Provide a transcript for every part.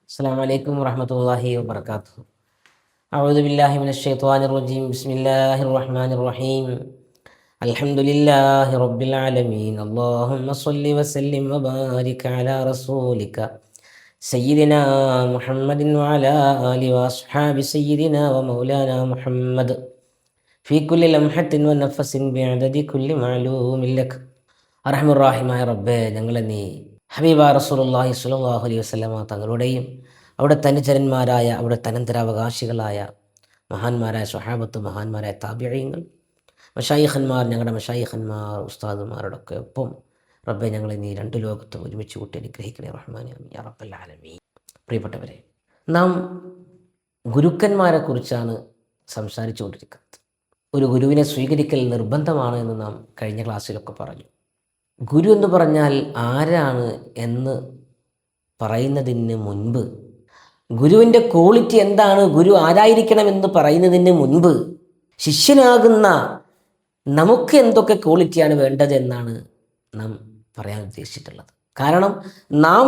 السلام عليكم ورحمة الله وبركاته. أعوذ بالله من الشيطان الرجيم. بسم الله الرحمن الرحيم. الحمد لله رب العالمين. اللهم صل وسلم وبارك على رسولك سيدنا محمد وعلى آله وأصحاب سيدنا ومولانا محمد في كل لمحة ونفس بعدد كل معلوم لك. അർഹമർ റഹീമായ റബ്ബേ, ഞങ്ങളെ നീ ഹബീബ റസൂലുള്ളാഹി സ്വല്ലല്ലാഹു അലൈഹി വസല്ലമ തങ്ങളുടെയും അവിടുത്തെ അനുചരന്മാരായ അവിടുത്തെ അനന്തരാവകാശികളായ മഹാന്മാരായ സ്വഹാബത്ത്, മഹാന്മാരായ താബിഈങ്ങൾ, മശായിഖന്മാർ, ഞങ്ങളുടെ മശായിഖന്മാർ, ഉസ്താദുമാരോടൊക്കെ ഒപ്പം റബ്ബെ ഞങ്ങളെ നീ രണ്ട് ലോകത്തും ഒരുമിച്ച് കൂട്ടി അനുഗ്രഹിക്കണേ റഹ്മാനേ യാ റബ്ബൽ ആലമീൻ. പ്രിയപ്പെട്ടവരെ, നാം ഗുരുക്കന്മാരെ കുറിച്ചാണ് സംസാരിച്ചുകൊണ്ടിരിക്കുന്നത്. ഒരു ഗുരുവിനെ സ്വീകരിക്കൽ നിർബന്ധമാണ് എന്ന് നാം കഴിഞ്ഞ ക്ലാസ്സിലൊക്കെ പറഞ്ഞു. ഗുരു എന്ന് പറഞ്ഞാൽ ആരാണ് എന്ന് പറയുന്നതിന് മുൻപ്, ഗുരുവിൻ്റെ ക്വാളിറ്റി എന്താണ്, ഗുരു ആരായിരിക്കണമെന്ന് പറയുന്നതിന് മുൻപ് ശിഷ്യനാകുന്ന നമുക്ക് എന്തൊക്കെ ക്വാളിറ്റിയാണ് വേണ്ടത് എന്നാണ് നാം പറയാൻ ഉദ്ദേശിച്ചിട്ടുള്ളത്. കാരണം നാം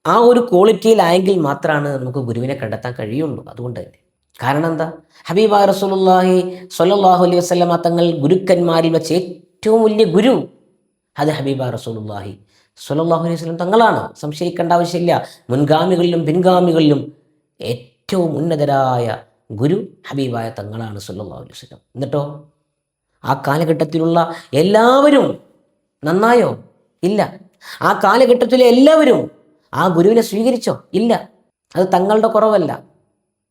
ആ ഒരു ക്വാളിറ്റിയിലായെങ്കിൽ മാത്രമാണ് നമുക്ക് ഗുരുവിനെ കണ്ടെത്താൻ കഴിയുള്ളൂ. അതുകൊണ്ട് തന്നെ കാരണം എന്താ, ഹബീബായ റസൂലുള്ളാഹി സ്വല്ലല്ലാഹു അലൈഹി വസല്ലമ തങ്ങൾ ഗുരുക്കന്മാരിൽ വെച്ച് ഏറ്റവും വലിയ ഗുരു അത് ഹബീബ റസൂലുള്ളാഹി സ്വല്ലല്ലാഹു അലൈഹി വസല്ലം തങ്ങളാണ്. സംശയിക്കേണ്ട ആവശ്യമില്ല. മുൻഗാമികളിലും പിൻഗാമികളിലും ഏറ്റവും ഉന്നതരായ ഗുരു ഹബീബായ തങ്ങളാണ് സ്വല്ലല്ലാഹു അലൈഹി വസല്ലം. എന്നിട്ടോ ആ കാലഘട്ടത്തിലുള്ള എല്ലാവരും നന്നായോ? ഇല്ല. ആ കാലഘട്ടത്തിലെ എല്ലാവരും ആ ഗുരുവിനെ സ്വീകരിച്ചോ? ഇല്ല. അത് തങ്ങളുടെ കുറവല്ല,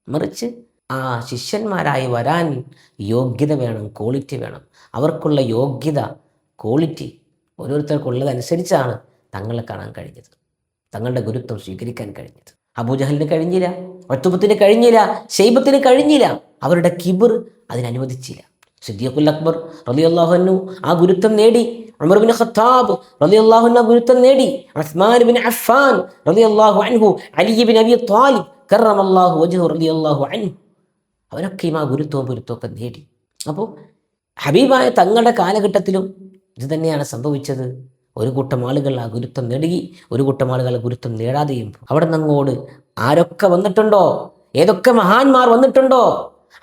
മറിച്ച് ആ ശിഷ്യന്മാരായി വരാൻ യോഗ്യത വേണം, ക്വാളിറ്റി വേണം. അവർക്കുള്ള യോഗ്യത, ക്വാളിറ്റി ഓരോരുത്തർക്കുള്ളതനുസരിച്ചാണ് തങ്ങളെ കാണാൻ കഴിഞ്ഞത്, തങ്ങളുടെ ഗുരുത്വം സ്വീകരിക്കാൻ കഴിഞ്ഞത്. അബൂജഹലിന് കഴിഞ്ഞില്ല, ഉത്ബത്തിന് കഴിഞ്ഞില്ല, ശൈബത്തിന് കഴിഞ്ഞില്ല. അവരുടെ കിബർ അതിനനുവദിച്ചില്ല. സിദ്ദീഖുൽ അക്ബർ റളിയല്ലാഹു അൻഹു ആ ഗുരുത്വം നേടി. ഉമർ ബിൻ ഖത്താബ് റളിയല്ലാഹു അൻഹു ഗുരുത്വം നേടി. ഉസ്മാൻ ബിൻ അഫ്ഫാൻ റളിയല്ലാഹു അൻഹു, അലി ബിൻ അബി ത്വാലിബ് കറമല്ലാഹു വജ്ഹു റളിയല്ലാഹു അൻഹു, അവരൊക്കെയും ആ ഗുരുത്വമൊക്കെ നേടി. അപ്പോൾ ഹബീബായ തങ്ങളുടെ കാലഘട്ടത്തിലും ഇത് തന്നെയാണ് സംഭവിച്ചത്. ഒരു കൂട്ടം ആളുകൾ ആ ഗുരുത്വം നേടി, ഒരു കൂട്ടം ആളുകൾ ഗുരുത്വം നേടാതെയും. അവിടെ നിന്നങ്ങോട് ആരൊക്കെ വന്നിട്ടുണ്ടോ, ഏതൊക്കെ മഹാന്മാർ വന്നിട്ടുണ്ടോ,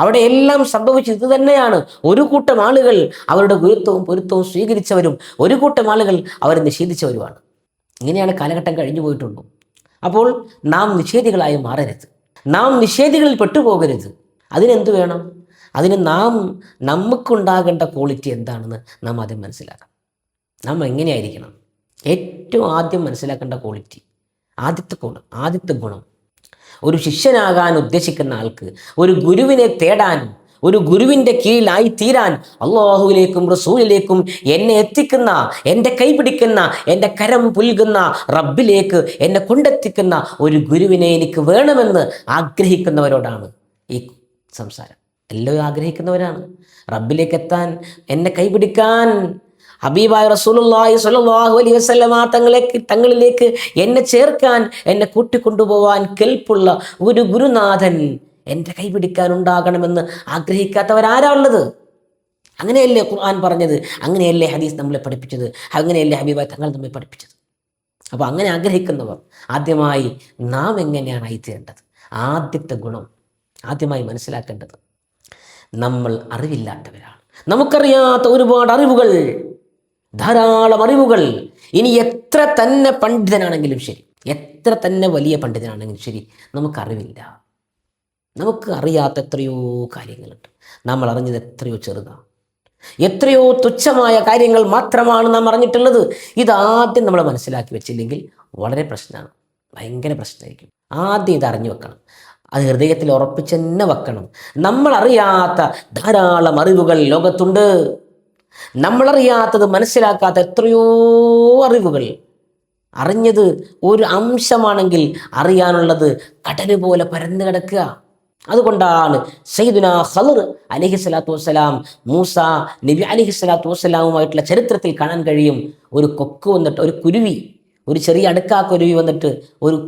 അവിടെ എല്ലാം സംഭവിച്ചത് ഇത് തന്നെയാണ്. ഒരു കൂട്ടം ആളുകൾ അവരുടെ ഗുരുത്വവും പൊരുത്തവും സ്വീകരിച്ചവരും ഒരു കൂട്ടം ആളുകൾ അവരെ നിഷേധിച്ചവരുമാണ്. ഇങ്ങനെയാണ് കാലഘട്ടം കഴിഞ്ഞു പോയിട്ടുള്ളൂ. അപ്പോൾ നാം നിഷേധികളായി മാറരുത്, നാം നിഷേധികളിൽ പെട്ടുപോകരുത്. അതിനെന്ത് വേണം? അതിന് നമുക്കുണ്ടാകേണ്ട ക്വാളിറ്റി എന്താണെന്ന് നാം ആദ്യം മനസ്സിലാക്കണം. നാം എങ്ങനെയായിരിക്കണം? ഏറ്റവും ആദ്യം മനസ്സിലാക്കേണ്ട ക്വാളിറ്റി, ആദ്യത്തെ ഗുണം, ഒരു ശിഷ്യനാകാൻ ഉദ്ദേശിക്കുന്ന ആൾക്ക്, ഒരു ഗുരുവിനെ തേടാൻ, ഒരു ഗുരുവിൻ്റെ കീഴിലായി തീരാൻ, അല്ലാഹുവിലേക്കും റസൂലിലേക്കും എന്നെ എത്തിക്കുന്ന, എൻ്റെ കൈപിടിക്കുന്ന, എൻ്റെ കരം പുൽകുന്ന റബ്ബിലേക്ക് എന്നെ കൊണ്ടെത്തിക്കുന്ന ഒരു ഗുരുവിനെ എനിക്ക് വേണമെന്ന് ആഗ്രഹിക്കുന്നവരോടാണ് ഈ സംസാരം. എല്ലാവരും ആഗ്രഹിക്കുന്നവരാണ് റബ്ബിലേക്ക് എത്താൻ, എന്നെ കൈപിടിക്കാൻ, ഹബീബായ റസൂലുള്ളാഹി സ്വല്ലല്ലാഹു അലൈഹി വസല്ലമ തങ്ങളിലേക്ക് എന്നെ ചേർക്കാൻ, എന്നെ കൂട്ടിക്കൊണ്ടുപോകാൻ കെൽപ്പുള്ള ഒരു ഗുരുനാഥൻ എൻ്റെ കൈപിടിക്കാൻ ഉണ്ടാകണമെന്ന് ആഗ്രഹിക്കാത്തവരാരാ ഉള്ളത്? അങ്ങനെയല്ലേ ഖുർആൻ പറഞ്ഞത്, അങ്ങനെയല്ലേ ഹദീസ് നമ്മളെ പഠിപ്പിച്ചത്, അങ്ങനെയല്ലേ ഹബീബായ തങ്ങൾ നമ്മെ പഠിപ്പിച്ചത്. അപ്പോൾ അങ്ങനെ ആഗ്രഹിക്കുന്നവർ ആദ്യമായി നാം എങ്ങനെയാണ് ആയിത്തീരേണ്ടത്? ആദ്യത്തെ ഗുണം ആദ്യമായി മനസ്സിലാക്കേണ്ടത്, നമ്മൾ അറിവില്ലാത്തവരാണ്. നമുക്കറിയാത്ത ഒരുപാട് അറിവുകൾ, ധാരാളം അറിവുകൾ. ഇനി എത്ര തന്നെ പണ്ഡിതനാണെങ്കിലും ശരി, എത്ര തന്നെ വലിയ പണ്ഡിതനാണെങ്കിലും ശരി, നമുക്കറിവില്ല. നമുക്ക് അറിയാത്ത എത്രയോ കാര്യങ്ങളുണ്ട്. നമ്മൾ അറിഞ്ഞത് എത്രയോ ചെറുതാണ്, എത്രയോ തുച്ഛമായ കാര്യങ്ങൾ മാത്രമാണ് നാം അറിഞ്ഞിട്ടുള്ളത്. ഇതാദ്യം നമ്മൾ മനസ്സിലാക്കി വെച്ചില്ലെങ്കിൽ വളരെ പ്രശ്നമാണ്, ഭയങ്കര പ്രശ്നമായിരിക്കും. ആദ്യം ഇത് അറിഞ്ഞു വെക്കണം, അത് ഹൃദയത്തിൽ ഉറപ്പിച്ച് തന്നെ വെക്കണം. നമ്മളറിയാത്ത ധാരാളം അറിവുകൾ ലോകത്തുണ്ട്. നമ്മളറിയാത്തത്, മനസ്സിലാക്കാത്ത എത്രയോ അറിവുകൾ. അറിഞ്ഞത് ഒരു അംശമാണെങ്കിൽ അറിയാനുള്ളത് കടല് പോലെ പരന്നു കിടക്കുക. അതുകൊണ്ടാണ് സയ്യിദുനാ ഖളർ അലൈഹിസ്സലാത്തു വസ്സലാം, മൂസ നബി അലൈഹിസ്സലാത്തു വസ്സലാമുമായിട്ടുള്ള ചരിത്രത്തിൽ കാണാൻ കഴിയും. ഒരു കൊക്ക് വന്നിട്ട്, ഒരു കുരുവി, ഒരു ചെറിയ അടുക്കാക്കുരുവി വന്നിട്ട് ഒരു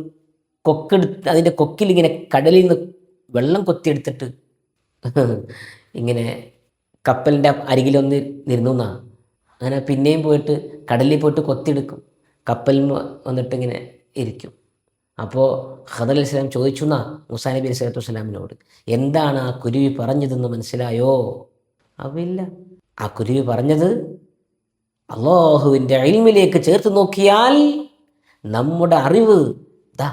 കൊക്കെടുത്ത്, അതിൻ്റെ കൊക്കിൽ ഇങ്ങനെ കടലിൽ നിന്ന് വെള്ളം കൊത്തിയെടുത്തിട്ട് ഇങ്ങനെ കപ്പലിൻ്റെ അരികിലൊന്ന് നിരുന്നു എന്നാണ്. അങ്ങനെ പിന്നെയും പോയിട്ട് കടലിൽ പോയിട്ട് കൊത്തിയെടുക്കും, കപ്പലിൽ വന്നിട്ട് ഇങ്ങനെ ഇരിക്കും. അപ്പോൾ ഖദർ അലൈഹി സ്വലാം ചോദിച്ചു എന്നാ മൂസാ നബി അലൈഹി സ്വലാത്തു വസ്സലാമിനോട്, എന്താണ് ആ കുരുവി പറഞ്ഞതെന്ന് മനസ്സിലായോ? അവില്ല. ആ കുരുവി പറഞ്ഞത്, അള്ളാഹുവിൻ്റെ ഇൽമിലേക്ക് ചേർത്ത് നോക്കിയാൽ നമ്മുടെ അറിവ് ദാ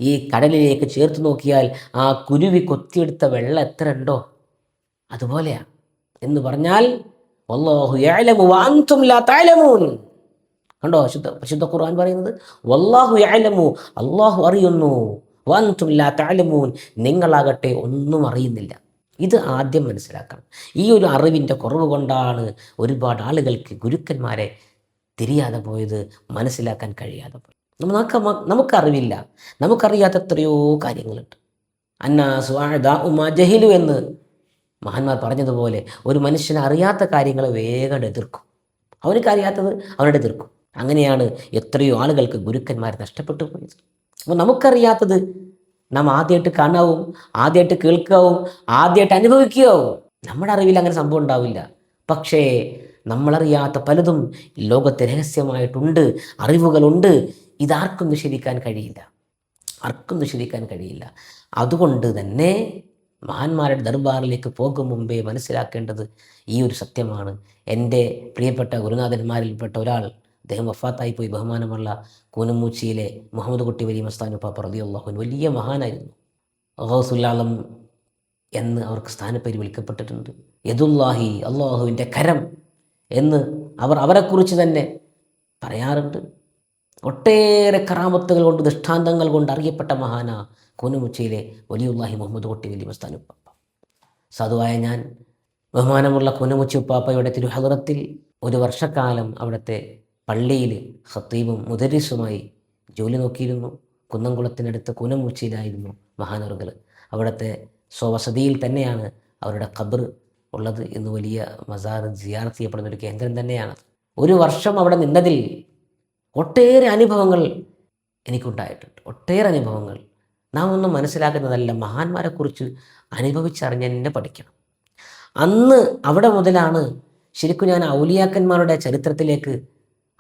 ഈ കടലിലേക്ക് ചേർത്ത് നോക്കിയാൽ ആ കുരുവി കൊത്തിയെടുത്ത വെള്ളം എത്ര ഉണ്ടോ അതുപോലെയാ എന്ന് പറഞ്ഞാൽ, വല്ലാഹു യഅലമു വഅൻതും ലാ തഅലമൂൻ. കണ്ടോ പരിശുദ്ധ ഖുർആൻ പറയുന്നത്, വല്ലാഹു യഅലമു, അള്ളാഹു അറിയുന്നു, വഅൻതും ലാ തഅലമൂൻ, നിങ്ങളാകട്ടെ ഒന്നും അറിയുന്നില്ല. ഇത് ആദ്യം മനസ്സിലാക്കണം. ഈ ഒരു അറിവിൻ്റെ കുറവ് കൊണ്ടാണ് ഒരുപാട് ആളുകൾക്ക് ഗുരുക്കന്മാരെ തിരിയാതെ പോയത്, മനസ്സിലാക്കാൻ കഴിയാതെ പോയത്. നമുക്കറിവില്ല, നമുക്കറിയാത്ത എത്രയോ കാര്യങ്ങളുണ്ട്. അന്നാസു അഅദാഉ മാ ജഹിലു എന്ന് മഹാന്മാർ പറഞ്ഞതുപോലെ, ഒരു മനുഷ്യനെ അറിയാത്ത കാര്യങ്ങൾ വേഗം എതിർക്കും. അവനക്കറിയാത്തത് അവനോട് എതിർക്കും. അങ്ങനെയാണ് എത്രയോ ആളുകൾക്ക് ഗുരുക്കന്മാർ നഷ്ടപ്പെട്ടു പോയത്. അപ്പോൾ നമുക്കറിയാത്തത് നാം ആദ്യമായിട്ട് കാണാവും, ആദ്യമായിട്ട് കേൾക്കാവും, ആദ്യമായിട്ട് അനുഭവിക്കുകയാവും. നമ്മുടെ അറിവിൽ അങ്ങനെ സംഭവം ഉണ്ടാവില്ല. പക്ഷേ നമ്മളറിയാത്ത പലതും ലോകത്തെ രഹസ്യമായിട്ടുണ്ട്, അറിവുകളുണ്ട്. ഇതാർക്കും നിഷേധിക്കാൻ കഴിയില്ല, ആർക്കും നിഷേധിക്കാൻ കഴിയില്ല. അതുകൊണ്ട് തന്നെ മഹാന്മാരുടെ ദർബാറിലേക്ക് പോകും മുമ്പേ മനസ്സിലാക്കേണ്ടത് ഈ ഒരു സത്യമാണ്. എൻ്റെ പ്രിയപ്പെട്ട ഗുരുനാഥന്മാരിൽപ്പെട്ട ഒരാൾ, അദ്ദേഹം വഫാത്തായി പോയി, ബഹുമാനമുള്ള കൂനമൂച്ചിയിലെ മുഹമ്മദ് കുട്ടി വലിയ മസ്താൻ ഉപ്പാപ്പ റളിയല്ലാഹു അൻഹു വലിയ മഹാനായിരുന്നു. ഗൗസുൽ ആലം എന്ന് അവർക്ക് സ്ഥാനപ്പേര് വിളിക്കപ്പെട്ടിട്ടുണ്ട്. യദുല്ലാഹി, അള്ളാഹുവിൻ്റെ കരം എന്ന് അവരെക്കുറിച്ച് തന്നെ പറയാറുണ്ട്. ഒട്ടേറെ കറാമത്തുകൾ കൊണ്ട്, ദൃഷ്ടാന്തങ്ങൾ കൊണ്ട് അറിയപ്പെട്ട മഹാന കൂനമുച്ചയിലെ വലിയുല്ലാഹി മുഹമ്മദ് കുട്ടി വലിയ മസ്താൻ ഉപ്പാപ്പ. സാധുവായ ഞാൻ ബഹുമാനമുള്ള കൂനമുച്ചി ഉപ്പാപ്പയുടെ തിരുഹളറത്തിൽ ഒരു വർഷക്കാലം അവിടുത്തെ പള്ളിയിൽ ഖത്തീബും മുദരിസുമായി ജോലി നോക്കിയിരുന്നു. കുന്നംകുളത്തിനടുത്ത് കൂനമുച്ചിയിലായിരുന്നു മഹാനറുകൾ. അവിടുത്തെ സ്വവസതിയിൽ തന്നെയാണ് അവരുടെ ഖബർ ഉള്ളത്. ഇന്ന് വലിയ മസാർ സിയാറത്ത് ചെയ്യപ്പെടുന്ന ഒരു കേന്ദ്രം തന്നെയാണ്. ഒരു വർഷം അവിടെ നിന്നതിൽ ഒട്ടേറെ അനുഭവങ്ങൾ എനിക്കുണ്ടായിട്ടുണ്ട്. ഒട്ടേറെ അനുഭവങ്ങൾ നാം ഒന്നും മനസ്സിലാക്കുന്നതല്ല, മഹാന്മാരെക്കുറിച്ച് അനുഭവിച്ചറിഞ്ഞ് തന്നെ പഠിക്കണം. അന്ന് അവിടെ മുതലാണ് ശരിക്കും ഞാൻ ഔലിയാക്കന്മാരുടെ ചരിത്രത്തിലേക്ക്,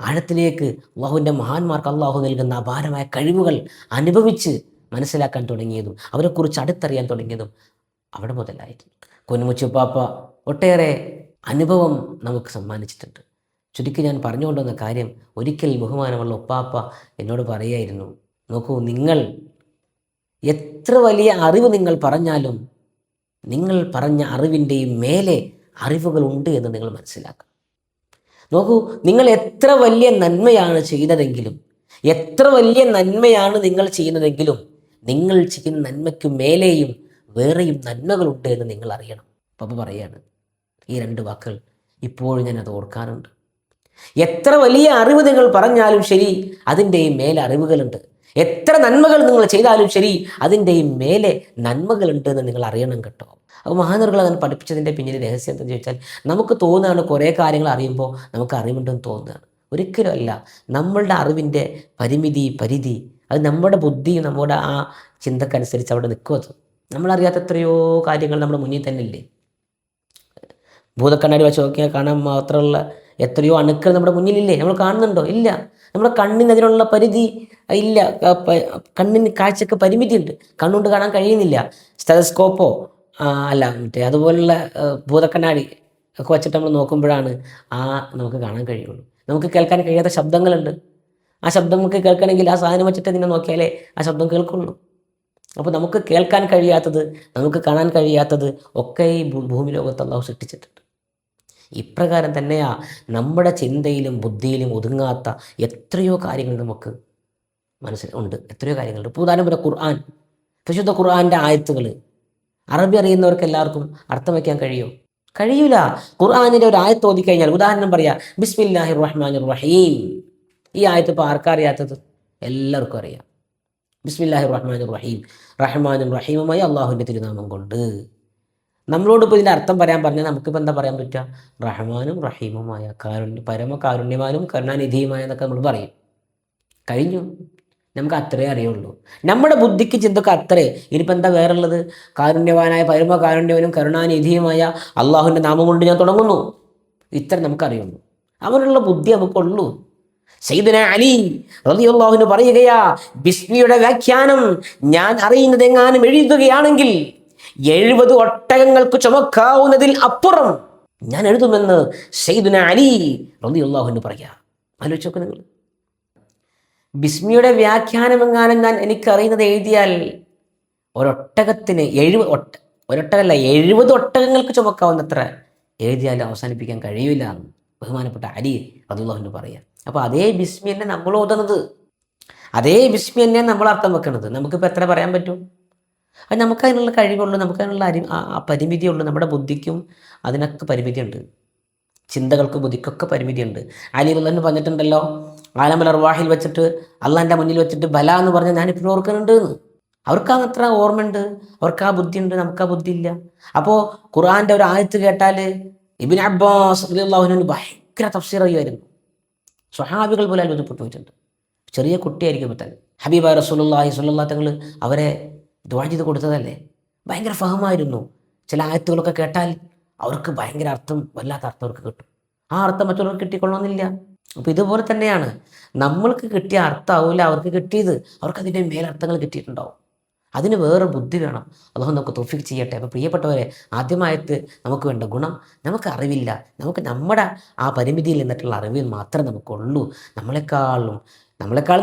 ആഴത്തിലേക്ക്, അള്ളാഹുവിൻ്റെ മഹാന്മാർക്ക് അള്ളാഹു നൽകുന്ന അപാരമായ കഴിവുകൾ അനുഭവിച്ച് മനസ്സിലാക്കാൻ തുടങ്ങിയതും അവരെക്കുറിച്ച് അടുത്തറിയാൻ തുടങ്ങിയതും അവിടെ മുതലായിരുന്നു. കുഞ്ഞുമുച്ചി ഉപ്പാപ്പ ഒട്ടേറെ അനുഭവം നമുക്ക് സമ്മാനിച്ചിട്ടുണ്ട്. ചുരുക്കി ഞാൻ പറഞ്ഞുകൊണ്ടുവന്ന കാര്യം, ഒരിക്കൽ ബഹുമാനമുള്ള ഉപ്പാപ്പ എന്നോട് പറയായിരുന്നു, നോക്കൂ, നിങ്ങൾ എത്ര വലിയ അറിവ് നിങ്ങൾ പറഞ്ഞാലും നിങ്ങൾ പറഞ്ഞ അറിവിൻ്റെയും മേലെ അറിവുകളുണ്ട് എന്ന് നിങ്ങൾ മനസ്സിലാക്കണം. നോക്കൂ, നിങ്ങൾ എത്ര വലിയ നന്മയാണ് ചെയ്തതെങ്കിലും, എത്ര വലിയ നന്മയാണ് നിങ്ങൾ ചെയ്യുന്നതെങ്കിലും, നിങ്ങൾ ചെയ്യുന്ന നന്മയ്ക്ക് മേലെയും വേറെയും നന്മകളുണ്ട് എന്ന് നിങ്ങൾ അറിയണം. പപ്പ പറയാണ് ഈ രണ്ട് വാക്കുകൾ ഇപ്പോഴും ഞാനത് ഓർക്കാറുണ്ട്. എത്ര വലിയ അറിവ് നിങ്ങൾ പറഞ്ഞാലും ശരി, അതിൻ്റെയും മേലെ അറിവുകളുണ്ട്. എത്ര നന്മകൾ നിങ്ങൾ ചെയ്താലും ശരി, അതിൻ്റെയും മേലെ നന്മകളുണ്ട് എന്ന് നിങ്ങൾ അറിയണം കേട്ടോ. അപ്പോൾ മഹാനറുകൾ അങ്ങനെ പഠിപ്പിച്ചതിൻ്റെ പിന്നിൽ രഹസ്യം എന്താണെന്ന് ചോദിച്ചാൽ, നമുക്ക് തോന്നുകയാണ് കുറേ കാര്യങ്ങൾ അറിയുമ്പോൾ നമുക്ക് അറിവുണ്ടെന്ന് തോന്നുകയാണ്. ഒരിക്കലും അല്ല. നമ്മളുടെ അറിവിൻ്റെ പരിധി അത് നമ്മുടെ ബുദ്ധി, നമ്മുടെ ആ ചിന്തക്കനുസരിച്ച് അവിടെ നിൽക്കും. നമ്മളറിയാത്ത എത്രയോ കാര്യങ്ങൾ നമ്മുടെ മുന്നിൽ തന്നെ ഇല്ലേ. ഭൂതക്കണ്ണാടി വെച്ച് നോക്കിയാൽ കാണാൻ മാത്രമുള്ള എത്രയോ അണുക്കൾ നമ്മുടെ മുന്നിലില്ലേ? നമ്മൾ കാണുന്നുണ്ടോ? ഇല്ല. നമ്മുടെ കണ്ണിന് അതിനുള്ള പരിധി ഇല്ല. കണ്ണിന് കാഴ്ചക്ക് പരിമിതിയുണ്ട്. കണ്ണുകൊണ്ട് കാണാൻ കഴിയുന്നില്ല. സ്റ്റെതസ്കോപ്പോ അല്ല മറ്റേ അതുപോലുള്ള ഭൂതക്കണ്ണാടി ഒക്കെ വെച്ചിട്ട് നമ്മൾ നോക്കുമ്പോഴാണ് നമുക്ക് കാണാൻ കഴിയുള്ളൂ. നമുക്ക് കേൾക്കാൻ കഴിയാത്ത ശബ്ദങ്ങളുണ്ട്. ആ ശബ്ദം നമുക്ക് കേൾക്കണമെങ്കിൽ ആ സാധനം വെച്ചിട്ട് നിന്നെ നോക്കിയാലേ ആ ശബ്ദം കേൾക്കുള്ളൂ. അപ്പോൾ നമുക്ക് കേൾക്കാൻ കഴിയാത്തത്, നമുക്ക് കാണാൻ കഴിയാത്തത് ഒക്കെ ഈ ഭൂമി ലോകത്ത് അല്ലാഹു സൃഷ്ടിച്ചിട്ടുണ്ട്. ഇപ്രകാരം തന്നെയാ നമ്മുടെ ചിന്തയിലും ബുദ്ധിയിലും ഒതുങ്ങാത്ത എത്രയോ കാര്യങ്ങൾ നമുക്ക് ഉണ്ട്. എത്രയോ കാര്യങ്ങളുണ്ട്. ഇപ്പോൾ ഉദാഹരണം ഖുർആൻ, പരിശുദ്ധ ഖുർആൻ്റെ ആയത്തുകൾ അറബി അറിയുന്നവർക്ക് എല്ലാവർക്കും അർത്ഥം വയ്ക്കാൻ കഴിയൂല. ഖുർആനിൻ്റെ ഒരു ആയത്ത് ഓതിക്കഴിഞ്ഞാൽ, ഉദാഹരണം പറയാം, ബിസ്മില്ലാഹിർ റഹ്മാനിർ റഹീം. ഈ ആയത്ത് ഇപ്പോൾ ആർക്കറിയാത്തത്? എല്ലാവർക്കും അറിയാം. ബിസ്മില്ലാഹിർ റഹ്മാനിർ റഹീം, റഹ്മാനും റഹീമുമായ അള്ളാഹുവിൻ്റെ തിരുനാമം കൊണ്ട്. നമ്മളോട് ഇപ്പോൾ ഇതിൻ്റെ അർത്ഥം പറയാൻ പറഞ്ഞാൽ നമുക്കിപ്പോൾ എന്താ പറയാൻ പറ്റുക? റഹ്മാനും റഹീമുമായ, പരമകാരുണ്യവാനും കരുണാനിധിയുമായ എന്നൊക്കെ നമ്മൾ പറയും. കഴിഞ്ഞു. നമുക്ക് അത്രേ അറിയുള്ളൂ. നമ്മുടെ ബുദ്ധിക്ക് ചിന്തക്ക് അത്രേ. ഇനിയിപ്പോൾ എന്താ വേറുള്ളത്? കാരുണ്യവാനായ പരമകാരുണ്യവനും കരുണാനിധിയുമായ അള്ളാഹുവിൻ്റെ നാമം കൊണ്ട് ഞാൻ തുടങ്ങുന്നു. ഇത്ര നമുക്കറിയുള്ളൂ. അവനുള്ള ബുദ്ധി നമുക്കുള്ളൂ. സയ്യിദുന അലി റളിയല്ലാഹു അൻഹു പറയുകയാ, ബിസ്മിയുടെ വ്യാഖ്യാനം ഞാൻ അറിയുന്നത് എങ്ങാനും എഴുതുകയാണെങ്കിൽ 70 ഒട്ടകങ്ങൾക്ക് ചുമക്കാവുന്നതിൽ അപ്പുറം ഞാൻ എഴുതുമെന്ന് സയ്യിദുന അലി റളിയല്ലാഹു അൻഹു പറയാ. ആലോചിച്ച് നോക്ക് നിങ്ങൾ. ബിസ്മിയുടെ വ്യാഖ്യാനം എങ്ങാനും ഞാൻ എനിക്കറിയുന്നത് എഴുതിയാൽ ഒരൊട്ടകത്തിന് 70 ഒട്ടകങ്ങൾക്ക് ചുമക്കാവുന്നത്ര എഴുതിയാലും അവസാനിപ്പിക്കാൻ കഴിയില്ല എന്ന് ബഹുമാനപ്പെട്ട അലി റളിയല്ലാഹു അൻഹു പറയാം. അപ്പോൾ അതേ ബിസ്മി തന്നെ നമ്മൾ ഓതുന്നത്, അതേ ബിസ്മി തന്നെ നമ്മൾ അർത്ഥം വെക്കുന്നത്. നമുക്കിപ്പോൾ എത്ര പറയാൻ പറ്റും? അത് നമുക്കതിനുള്ള കഴിവുള്ളൂ, നമുക്കതിനുള്ള പരിമിതിയുള്ളൂ. നമ്മുടെ ബുദ്ധിക്കും അതിനൊക്കെ പരിമിതിയുണ്ട്, ചിന്തകൾക്ക് ബുദ്ധിക്കൊക്കെ പരിമിതിയുണ്ട്. അലി റളിയല്ലാഹു അൻഹു പറഞ്ഞിട്ടുണ്ടല്ലോ, ആലമുൽ അർവാഹിൽ വെച്ചിട്ട് അള്ളാൻ്റെ മുന്നിൽ വെച്ചിട്ട് ബല എന്ന് പറഞ്ഞാൽ ഞാനിപ്പോഴും ഓർക്കുന്നുണ്ട് എന്ന്. അവർക്കാണ് അത്ര ഓർമ്മയുണ്ട്, അവർക്ക് ആ ബുദ്ധിയുണ്ട്, നമുക്ക് ആ ബുദ്ധി ഇല്ല. അപ്പോൾ ഖുർആൻ്റെ ഒരു ആയത്ത് കേട്ടാൽ ഇബ്നു അബ്ബാസ് റളിയല്ലാഹു അൻഹു ഭയങ്കര തഫ്സീർ ചെയ്യുമായിരുന്നു. സ്വഹാബികൾ പോലെ അത്ഭുതപ്പെട്ടു പോയിട്ടുണ്ട്. ചെറിയ കുട്ടിയായിരിക്കും തന്നെ ഹബീബായ റസൂലുള്ളാഹി സ്വല്ലല്ലാഹു തങ്ങൾ അവരെ ദുആ ചെയ്ത് കൊടുത്തതല്ലേ. ഭയങ്കര ഫഹമായിരുന്നു. ചില ആയത്തുകളൊക്കെ കേട്ടാൽ അവർക്ക് ഭയങ്കര അർത്ഥം, വല്ലാത്ത അർത്ഥം അവർക്ക് കിട്ടും. ആ അർത്ഥം മറ്റുള്ളവർക്ക് കിട്ടിക്കൊള്ളണമെന്നില്ല. അപ്പോൾ ഇതുപോലെ തന്നെയാണ്, നമ്മൾക്ക് കിട്ടിയ അർത്ഥമാവില്ല അവർക്ക് കിട്ടിയത്, അവർക്ക് അതിൻ്റെ മേലർത്ഥങ്ങൾ കിട്ടിയിട്ടുണ്ടാവും. അതിന് വേറെ ബുദ്ധി വേണം. അല്ലാഹു നമുക്ക് തൗഫീഖ് ചെയ്യട്ടെ. അപ്പോൾ പ്രിയപ്പെട്ടവരെ, ആദ്യമായിട്ട് നമുക്ക് വേണ്ട ഗുണം, നമുക്ക് അറിവില്ല, നമുക്ക് നമ്മുടെ ആ പരിമിതിയിൽ നിന്നിട്ടുള്ള അറിവിൽ മാത്രമേ നമുക്കുള്ളൂ. നമ്മളെക്കാളും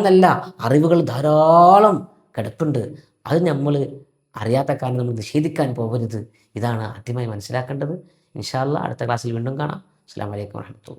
നല്ല അറിവുകൾ ധാരാളം കിടപ്പുണ്ട്. അത് നമ്മൾ അറിയാത്ത കാര്യം നമ്മൾ നിഷേധിക്കാൻ പോകരുത്. ഇതാണ് ആദ്യമായി മനസ്സിലാക്കേണ്ടത്. ഇൻഷാ അല്ലാഹ് അടുത്ത ക്ലാസ്സിൽ വീണ്ടും കാണാം. അസ്സലാമു അലൈക്കും വറഹ്മത്തുള്ളാഹി.